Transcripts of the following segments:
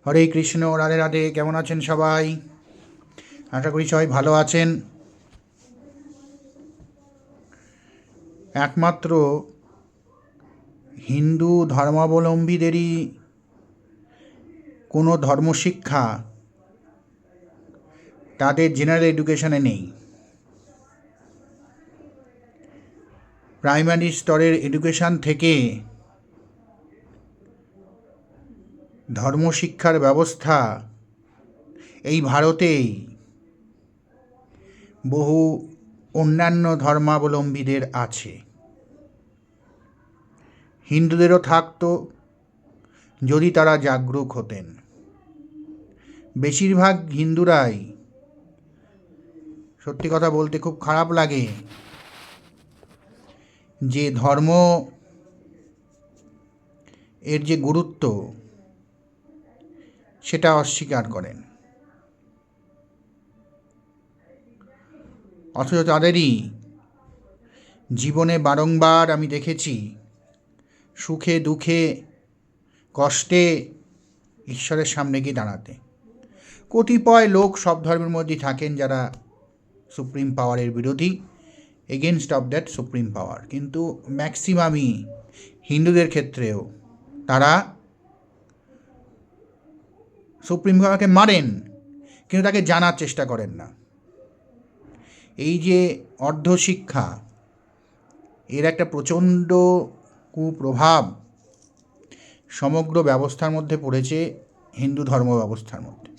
হরে কৃষ্ণ, রাধে রাধে। কেমন আছেন সবাই? আশা করি সবাই ভালো আছেন। একমাত্র হিন্দু ধর্মাবলম্বীদেরই কোনো ধর্মশিক্ষা তাদের জেনারেল এডুকেশনে নেই। প্রাইমারি স্তরের এডুকেশন থেকে ধর্মশিক্ষার ব্যবস্থা এই ভারতেই বহু অন্যান্য ধর্মাবলম্বীদের আছে। হিন্দুদেরও থাকতো যদি তারা জাগরুক হতেন। বেশিরভাগ হিন্দুরাই, সত্যি কথা বলতে খুব খারাপ লাগে যে ধর্ম এর যে গুরুত্ব সেটা অস্বীকার করেন, অথচ তাদেরই জীবনে বারংবার আমি দেখেছি সুখে দুঃখে কষ্টে ঈশ্বরের সামনে গিয়ে দাঁড়াতে। কতিপয় লোক সব ধর্মের মধ্যেই থাকেন যারা সুপ্রিম পাওয়ারের বিরোধী, এগেনস্ট অফ দ্যাট সুপ্রিম পাওয়ার, কিন্তু ম্যাক্সিমামই হিন্দুদের ক্ষেত্রেও তারা সুপ্রিম পাওয়ারকে মারেন, কিন্তু তাকে জানার চেষ্টা করেন না। এই যে অর্ধশিক্ষা, এর একটা প্রচণ্ড কুপ্রভাব সমগ্র ব্যবস্থার মধ্যে পড়েছে, হিন্দু ধর্ম ব্যবস্থার মধ্যে।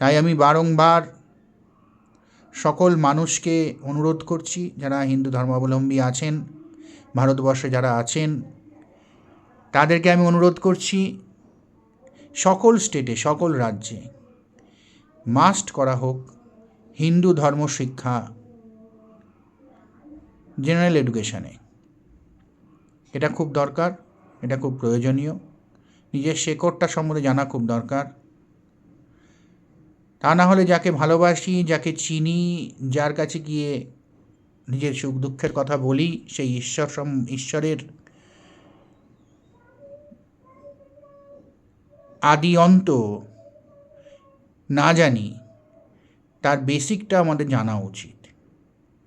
তাই আমি বারংবার সকল মানুষকে অনুরোধ করছি, যারা হিন্দু ধর্মাবলম্বী আছেন, ভারতবর্ষে যারা আছেন, তাদেরকে আমি অনুরোধ করছি সকল স্টেটে, সকল রাজ্যে মাস্ট করা হোক হিন্দু ধর্ম শিক্ষা জেনারেল এডুকেশনে। এটা খুব দরকার, এটা খুব প্রয়োজনীয়। নিজের শেকড়টা সম্বন্ধে জানা খুব দরকার। তা না হলে যাকে ভালোবাসি, যাকে চিনি, যার কাছে গিয়ে নিজের সুখ দুঃখের কথা বলি, সেই ঈশ্বরের আদি অন্ত না জানি, তার বেসিকটা আমাদের জানা উচিত।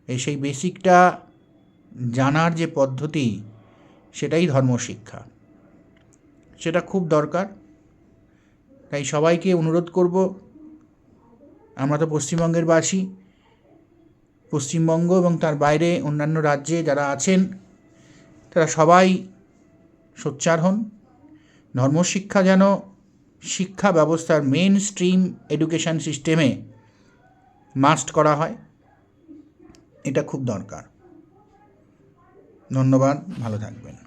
সেই বেসিকটা জানার যে পদ্ধতি, সেটাই ধর্মশিক্ষা, সেটা খুব দরকার। তাই সবাইকে অনুরোধ করব, আমরা তো পশ্চিমবঙ্গের বাসী, পশ্চিমবঙ্গ এবং তার বাইরে অন্যান্য রাজ্যে যারা আছেন তারা সবাই সোচ্চার হন। ধর্মশিক্ষা যেন শিক্ষা ব্যবস্থার মেন স্ট্রিম এডুকেশন সিস্টেমে মাস্ট করা হয়, এটা খুব দরকার। ধন্যবাদ, ভালো থাকবেন।